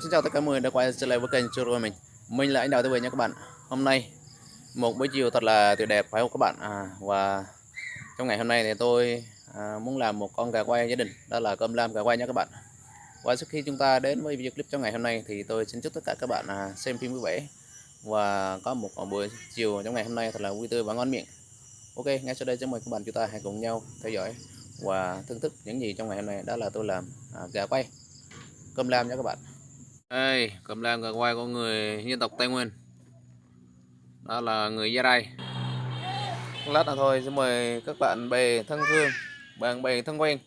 Xin chào tất cả mọi người đã quay trở lại với kênh Chua của mình. Mình là anh Đào TV nha các bạn. Hôm nay một buổi chiều thật là tuyệt đẹp phải không các bạn? Và trong ngày hôm nay thì tôi muốn làm một con gà quay gia đình, đó là cơm lam gà quay nha các bạn. Và trước khi chúng ta đến với video clip trong ngày hôm nay thì tôi xin chúc tất cả các bạn xem phim vui vẻ và có một buổi chiều trong ngày hôm nay thật là vui tươi và ngon miệng. Ok, ngay sau đây xin mời các bạn chúng ta hãy cùng nhau theo dõi và thưởng thức những gì trong ngày hôm nay, đó là tôi làm gà quay cơm lam nha các bạn. Đây, cơm lam gà quay của người dân tộc Tây Nguyên, đó là người Gia Rai. Lát nữa thôi xin mời các bạn bè thân thương, bạn bè thân quen,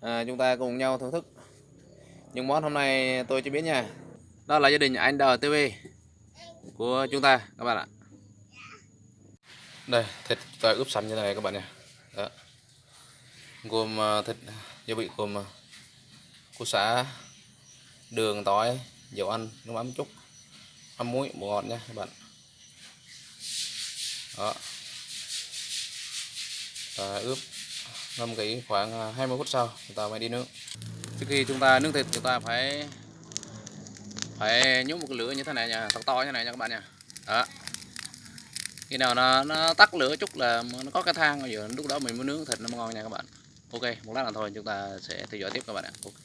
chúng ta cùng nhau thưởng thức những món hôm nay tôi chưa biết nha. Đó là gia đình anh Đào TV của chúng ta các bạn ạ. Đây, thịt ta ướp sẵn như này các bạn nha. Đó. Gồm thịt gia vị gồm củ sả, đường, tỏi, dầu ăn, nước mắm chút, mắm muối, bột ngọt nha các bạn. Đó. Ta ướp ngâm kỹ khoảng 20 phút sau chúng ta mới đi nướng. Trước khi chúng ta nướng thịt chúng ta phải nhúng một cái lửa như thế này nha, thật to như này nha các bạn nha. Đó. Khi nào nó tắt lửa chút là nó có cái than ở giữa, lúc đó mình mới nướng thịt nó mới ngon nha các bạn. Ok, một lát là thôi chúng ta sẽ theo dõi tiếp các bạn ạ. Okay.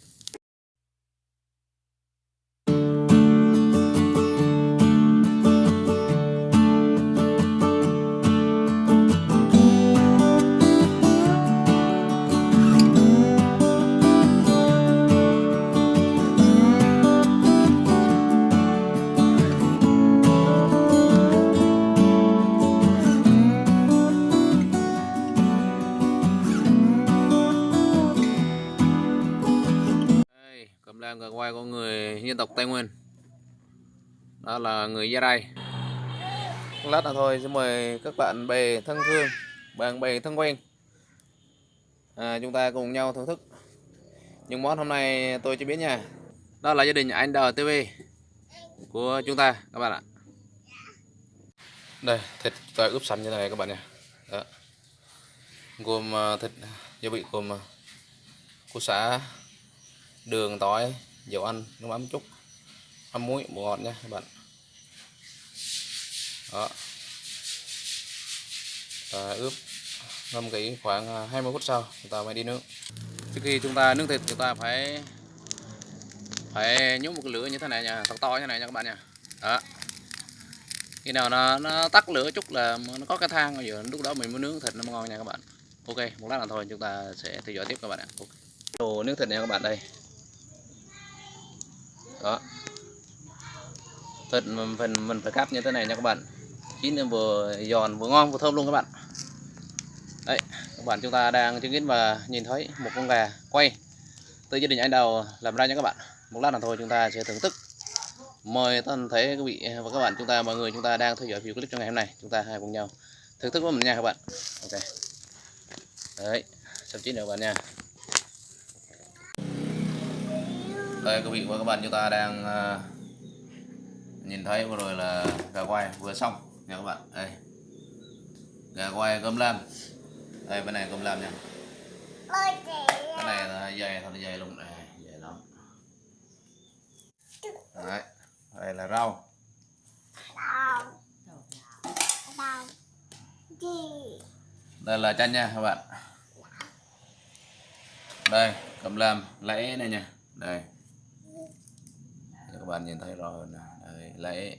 Cơm lam gà quay của người dân tộc Tây Nguyên, đó là người Gia Rai. Lát nữa thôi xin mời các bạn bè thân thương, bạn bè thân quen, chúng ta cùng nhau thưởng thức những món hôm nay tôi chưa biết nha. Đó là gia đình anh Đào TV của chúng ta các bạn ạ. Đây, thịt ta ướp sẵn như này các bạn nha. Đó. Gồm thịt gia vị gồm củ sả, đường, tỏi, dầu ăn, nước mắm chút, mắm muối, bột ngọt nha các bạn. Đó. Ta ướp ngâm kỹ khoảng 20 phút sau chúng ta mới đi nướng. Trước khi chúng ta nướng thịt chúng ta phải nhúng một cái lửa như thế này nha, thật to như này nha các bạn nha. Đó. Khi nào nó tắt lửa chút là nó có cái than ở giữa, lúc đó mình mới nướng thịt nó mới ngon nha các bạn. Ok, một lát là thôi chúng ta sẽ theo dõi tiếp các bạn ạ. Okay. Đồ nướng thịt nha các bạn đây. Đó. Thịt mình phải cắt như thế này nha các bạn. Chín nên vừa giòn vừa ngon vừa thơm luôn các bạn. Đấy, các bạn chúng ta đang chứng kiến và nhìn thấy một con gà quay từ gia đình anh Đào làm ra nha các bạn. Một lát là thôi chúng ta sẽ thưởng thức. Mời toàn thể quý vị và các bạn mọi người chúng ta đang theo dõi video clip trong ngày hôm nay, chúng ta hãy cùng nhau thưởng thức với mình nha các bạn. Ok. Đấy, sắp chín rồi các bạn nha. Đây quý vị và các bạn chúng ta đang nhìn thấy vừa rồi là gà quay vừa xong nha các bạn. Đây, gà quay cơm lam. Đây bên này cơm lam nha. Cái này là dày, thật là dày luôn này, dày lắm. Đấy, đây là rau. Đây là chanh nha các bạn. Đây cơm lam lễ này nha. Đây các bạn nhìn thấy rồi nè. Đây lễ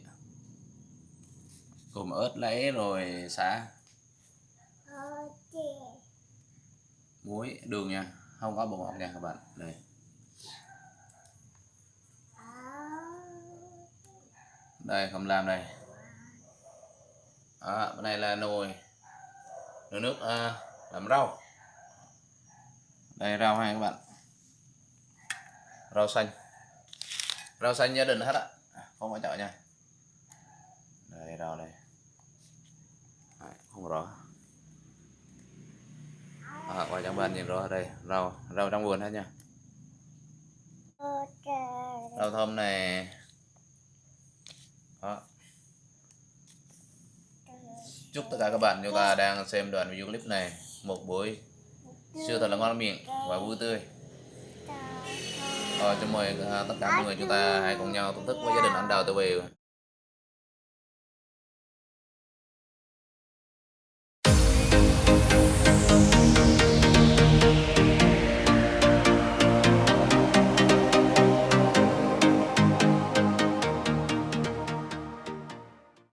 gồm ớt lễ rồi sả, muối, đường nha, không có bột ngọt nha các bạn. Đây đây cơm lam đây. Đó, bên này là nồi nước làm rau. Đây rau ha các bạn, rau xanh gia đình hết á, không có chợ nha. Đây rau đây. Đấy, không rõ. Quay trong bên nhìn rõ đây, rau trong vườn hết nha. Rau thơm này. Đó. Chúc tất cả các bạn chúng ta đang xem đoạn video clip này một buổi trưa thật là ngon miệng và vui tươi. Rồi, xin mời tất cả mọi người chúng ta hãy cùng nhau thưởng thức với gia đình anh Đào TV.